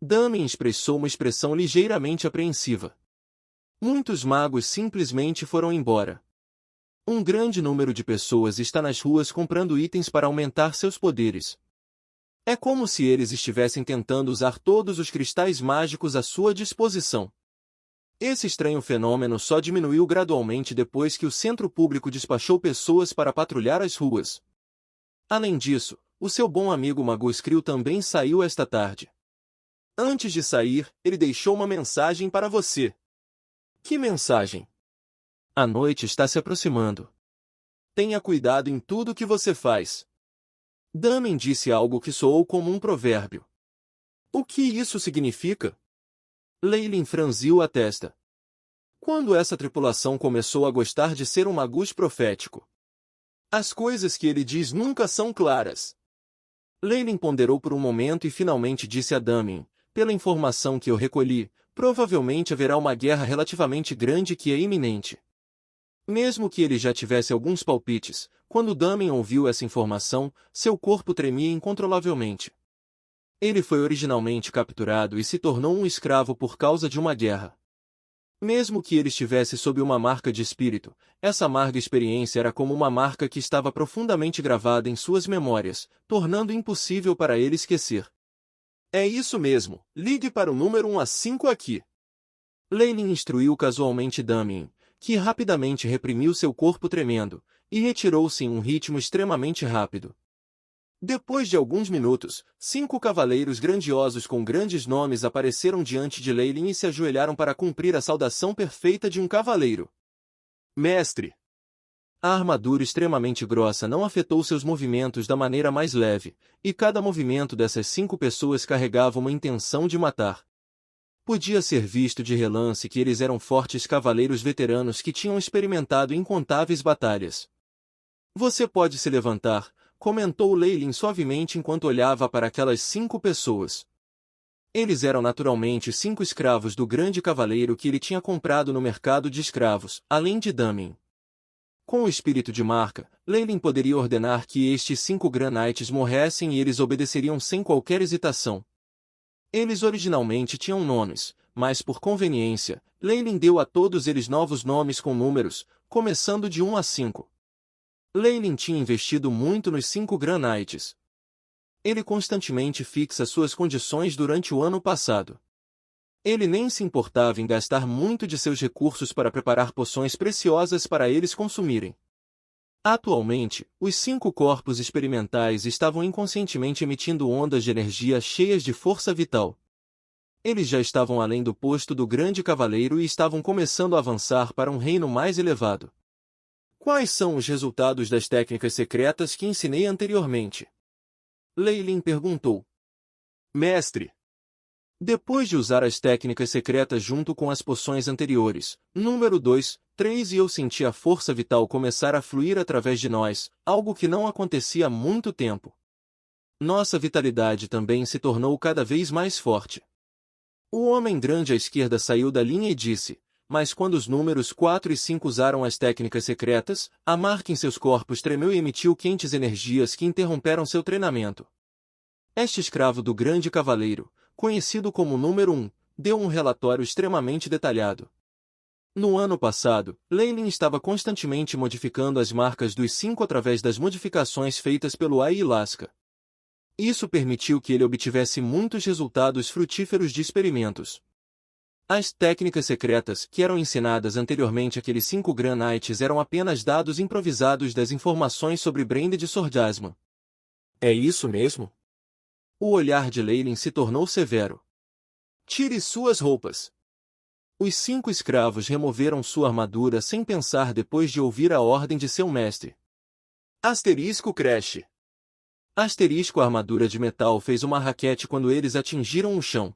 Damien expressou uma expressão ligeiramente apreensiva. Muitos magos simplesmente foram embora. Um grande número de pessoas está nas ruas comprando itens para aumentar seus poderes. É como se eles estivessem tentando usar todos os cristais mágicos à sua disposição. Esse estranho fenômeno só diminuiu gradualmente depois que o centro público despachou pessoas para patrulhar as ruas. Além disso, o seu bom amigo Magus Krill também saiu esta tarde. Antes de sair, ele deixou uma mensagem para você. Que mensagem? A noite está se aproximando. Tenha cuidado em tudo que você faz. Damien disse algo que soou como um provérbio. O que isso significa? Leylin franziu a testa. Quando essa tripulação começou a gostar de ser um magus profético? As coisas que ele diz nunca são claras. Leylin ponderou por um momento e finalmente disse a Damien, pela informação que eu recolhi, provavelmente haverá uma guerra relativamente grande que é iminente. Mesmo que ele já tivesse alguns palpites, quando Damien ouviu essa informação, seu corpo tremia incontrolavelmente. Ele foi originalmente capturado e se tornou um escravo por causa de uma guerra. Mesmo que ele estivesse sob uma marca de espírito, essa amarga experiência era como uma marca que estava profundamente gravada em suas memórias, tornando impossível para ele esquecer. É isso mesmo, ligue para o número 1 a 5 aqui. Leylin instruiu casualmente Damien, que rapidamente reprimiu seu corpo tremendo, e retirou-se em um ritmo extremamente rápido. Depois de alguns minutos, 5 cavaleiros grandiosos com grandes nomes apareceram diante de Leylin e se ajoelharam para cumprir a saudação perfeita de um cavaleiro. Mestre! A armadura extremamente grossa não afetou seus movimentos da maneira mais leve, e cada movimento dessas 5 pessoas carregava uma intenção de matar. Podia ser visto de relance que eles eram fortes cavaleiros veteranos que tinham experimentado incontáveis batalhas. Você pode se levantar, comentou Leylin suavemente enquanto olhava para aquelas 5 pessoas. Eles eram naturalmente 5 escravos do grande cavaleiro que ele tinha comprado no mercado de escravos, além de Damien. Com o espírito de marca, Leylin poderia ordenar que estes 5 Granites morressem e eles obedeceriam sem qualquer hesitação. Eles originalmente tinham nomes, mas por conveniência, Leylin deu a todos eles novos nomes com números, começando de 1 a 5. Leylin tinha investido muito nos 5 Granites. Ele constantemente fixa suas condições durante o ano passado. Ele nem se importava em gastar muito de seus recursos para preparar poções preciosas para eles consumirem. Atualmente, os 5 corpos experimentais estavam inconscientemente emitindo ondas de energia cheias de força vital. Eles já estavam além do posto do grande cavaleiro e estavam começando a avançar para um reino mais elevado. Quais são os resultados das técnicas secretas que ensinei anteriormente? Leylin perguntou. Mestre! Depois de usar as técnicas secretas junto com as poções anteriores, número 2, 3 e eu senti a força vital começar a fluir através de nós, algo que não acontecia há muito tempo. Nossa vitalidade também se tornou cada vez mais forte. O homem grande à esquerda saiu da linha e disse, mas quando os números 4 e 5 usaram as técnicas secretas, a marca em seus corpos tremeu e emitiu quentes energias que interromperam seu treinamento. Este escravo do grande cavaleiro, conhecido como número 1, deu um relatório extremamente detalhado. No ano passado, Leylin estava constantemente modificando as marcas dos 5 através das modificações feitas pelo Ayahuasca. Isso permitiu que ele obtivesse muitos resultados frutíferos de experimentos. As técnicas secretas que eram ensinadas anteriormente àqueles 5 Granites eram apenas dados improvisados das informações sobre Branded Swordasma. É isso mesmo? O olhar de Leylin se tornou severo. Tire suas roupas. Os 5 escravos removeram sua armadura sem pensar depois de ouvir a ordem de seu mestre. Asterisco Crash. Asterisco A armadura de metal fez uma raquete quando eles atingiram o chão.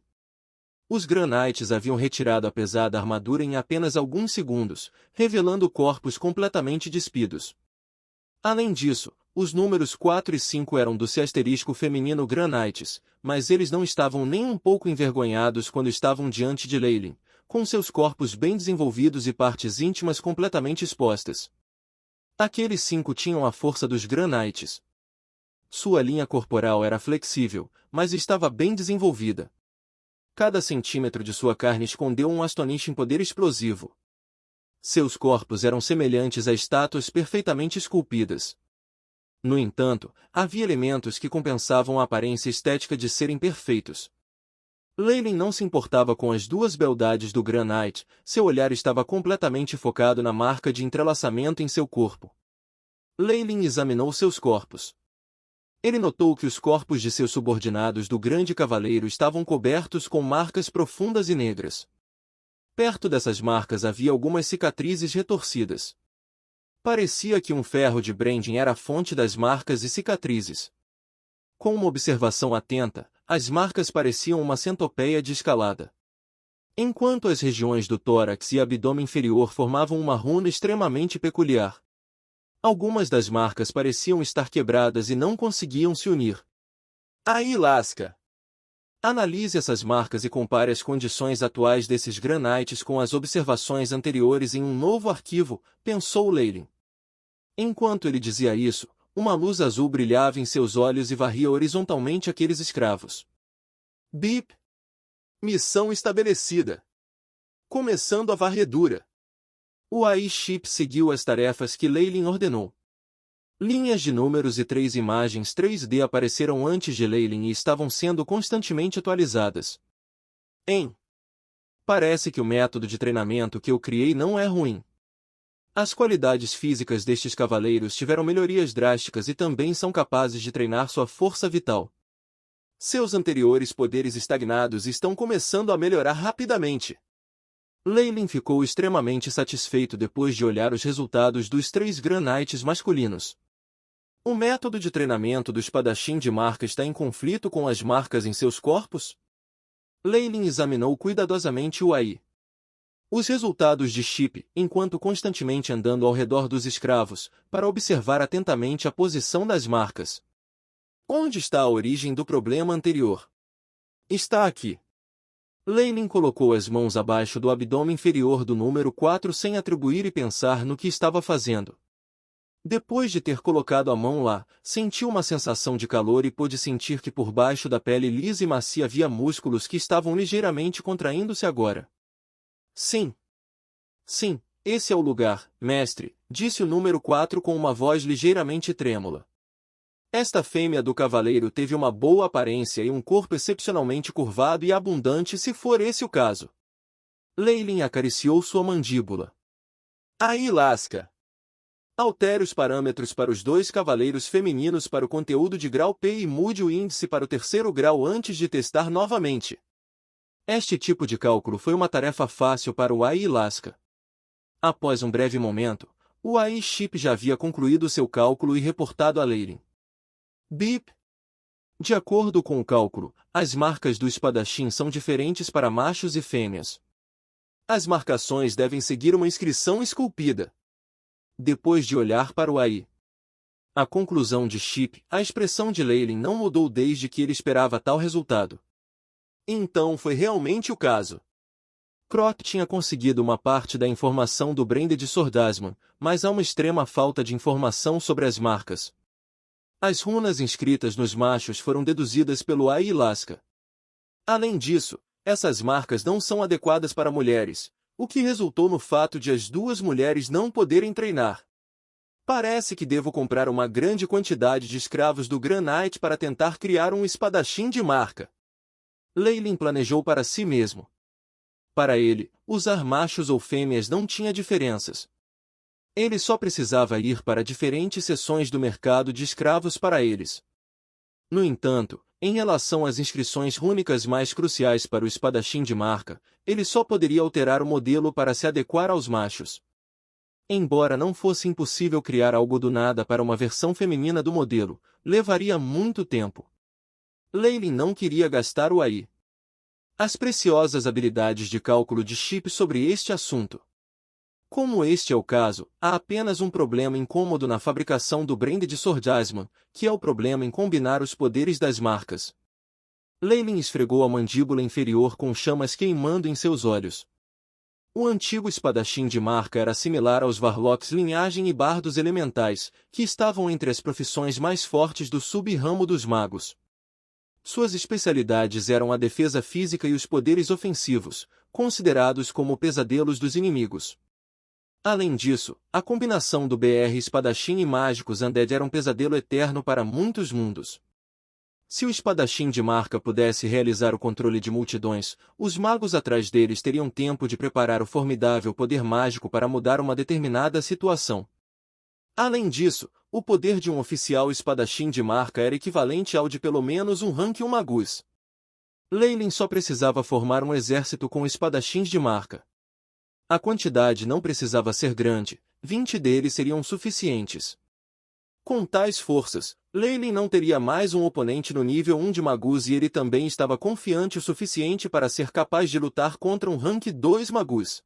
Os Granites haviam retirado a pesada armadura em apenas alguns segundos, revelando corpos completamente despidos. Além disso, os números 4 e 5 eram do asterisco feminino Granites, mas eles não estavam nem um pouco envergonhados quando estavam diante de Leylin, com seus corpos bem desenvolvidos e partes íntimas completamente expostas. Aqueles 5 tinham a força dos Granites. Sua linha corporal era flexível, mas estava bem desenvolvida. Cada centímetro de sua carne escondeu um astonishing poder explosivo. Seus corpos eram semelhantes a estátuas perfeitamente esculpidas. No entanto, havia elementos que compensavam a aparência estética de serem perfeitos. Leyline não se importava com as duas beldades do Granite, seu olhar estava completamente focado na marca de entrelaçamento em seu corpo. Leyline examinou seus corpos. Ele notou que os corpos de seus subordinados do Grande Cavaleiro estavam cobertos com marcas profundas e negras. Perto dessas marcas havia algumas cicatrizes retorcidas. Parecia que um ferro de branding era a fonte das marcas e cicatrizes. Com uma observação atenta, as marcas pareciam uma centopeia de escalada. Enquanto as regiões do tórax e abdômen inferior formavam uma runa extremamente peculiar. Algumas das marcas pareciam estar quebradas e não conseguiam se unir. Aí lasca! Analise essas marcas e compare as condições atuais desses granites com as observações anteriores em um novo arquivo, pensou Leyline. Enquanto ele dizia isso, uma luz azul brilhava em seus olhos e varria horizontalmente aqueles escravos. Bip! Missão estabelecida. Começando a varredura. O AI-Chip seguiu as tarefas que Leyline ordenou. Linhas de números e 3 imagens 3D apareceram antes de Leyline e estavam sendo constantemente atualizadas. Parece que o método de treinamento que eu criei não é ruim. As qualidades físicas destes cavaleiros tiveram melhorias drásticas e também são capazes de treinar sua força vital. Seus anteriores poderes estagnados estão começando a melhorar rapidamente. Leyline ficou extremamente satisfeito depois de olhar os resultados dos 3 granites masculinos. O método de treinamento do espadachim de marca está em conflito com as marcas em seus corpos? Leyline examinou cuidadosamente o AI. Os resultados de Chip, enquanto constantemente andando ao redor dos escravos, para observar atentamente a posição das marcas. Onde está a origem do problema anterior? Está aqui. Leyline colocou as mãos abaixo do abdômen inferior do número 4 sem atribuir e pensar no que estava fazendo. Depois de ter colocado a mão lá, sentiu uma sensação de calor e pôde sentir que por baixo da pele lisa e macia havia músculos que estavam ligeiramente contraindo-se agora. Sim. Sim, esse é o lugar, mestre, disse o número 4 com uma voz ligeiramente trêmula. Esta fêmea do cavaleiro teve uma boa aparência e um corpo excepcionalmente curvado e abundante se for esse o caso. Leyline acariciou sua mandíbula. Aí lasca! Altere os parâmetros para os 2 cavaleiros femininos para o conteúdo de grau P e mude o índice para o 3º grau antes de testar novamente. Este tipo de cálculo foi uma tarefa fácil para o AI Lasca. Após um breve momento, o AI-Chip já havia concluído seu cálculo e reportado a Leyline. Bip! De acordo com o cálculo, as marcas do espadachim são diferentes para machos e fêmeas. As marcações devem seguir uma inscrição esculpida. Depois de olhar para o AI. A conclusão de Chip, a expressão de Leyline não mudou desde que ele esperava tal resultado. Então foi realmente o caso. Croc tinha conseguido uma parte da informação do Branded Swordasman, mas há uma extrema falta de informação sobre as marcas. As runas inscritas nos machos foram deduzidas pelo AI Lasca. Além disso, essas marcas não são adequadas para mulheres, o que resultou no fato de as 2 mulheres não poderem treinar. Parece que devo comprar uma grande quantidade de escravos do Granite para tentar criar um espadachim de marca. Leyline planejou para si mesmo. Para ele, usar machos ou fêmeas não tinha diferenças. Ele só precisava ir para diferentes seções do mercado de escravos para eles. No entanto, em relação às inscrições rúnicas mais cruciais para o espadachim de marca, ele só poderia alterar o modelo para se adequar aos machos. Embora não fosse impossível criar algo do nada para uma versão feminina do modelo, levaria muito tempo. Leyline não queria gastar o AI. As preciosas habilidades de cálculo de Chip sobre este assunto. Como este é o caso, há apenas um problema incômodo na fabricação do Branded Swordasman, que é o problema em combinar os poderes das marcas. Leyline esfregou a mandíbula inferior com chamas queimando em seus olhos. O antigo espadachim de marca era similar aos Varlocks linhagem e bardos elementais, que estavam entre as profissões mais fortes do sub-ramo dos magos. Suas especialidades eram a defesa física e os poderes ofensivos, considerados como pesadelos dos inimigos. Além disso, a combinação do BR espadachim e mágicos undead era um pesadelo eterno para muitos mundos. Se o espadachim de marca pudesse realizar o controle de multidões, os magos atrás deles teriam tempo de preparar o formidável poder mágico para mudar uma determinada situação. Além disso, o poder de um oficial espadachim de marca era equivalente ao de pelo menos um rank 1 magus. Leyline só precisava formar um exército com espadachins de marca. A quantidade não precisava ser grande, 20 deles seriam suficientes. Com tais forças, Leyline não teria mais um oponente no nível 1 de magus e ele também estava confiante o suficiente para ser capaz de lutar contra um rank 2 magus.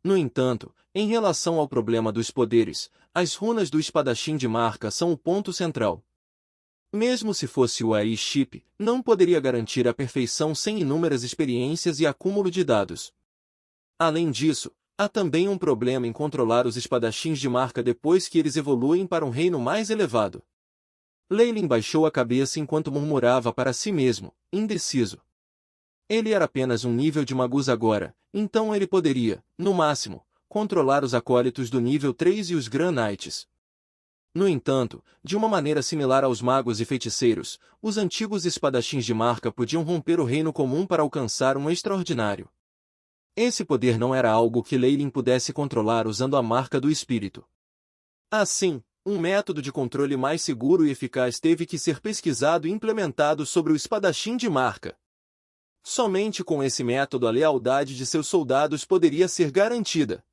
No entanto, em relação ao problema dos poderes, as runas do espadachim de marca são o ponto central. Mesmo se fosse o AI chip, não poderia garantir a perfeição sem inúmeras experiências e acúmulo de dados. Além disso, há também um problema em controlar os espadachins de marca depois que eles evoluem para um reino mais elevado. Leyline baixou a cabeça enquanto murmurava para si mesmo, indeciso. Ele era apenas um nível de magus agora, então ele poderia, no máximo, controlar os acólitos do nível 3 e os Grand Knights. No entanto, de uma maneira similar aos magos e feiticeiros, os antigos espadachins de marca podiam romper o reino comum para alcançar um extraordinário. Esse poder não era algo que Leyline pudesse controlar usando a marca do espírito. Assim, um método de controle mais seguro e eficaz teve que ser pesquisado e implementado sobre o espadachim de marca. Somente com esse método a lealdade de seus soldados poderia ser garantida.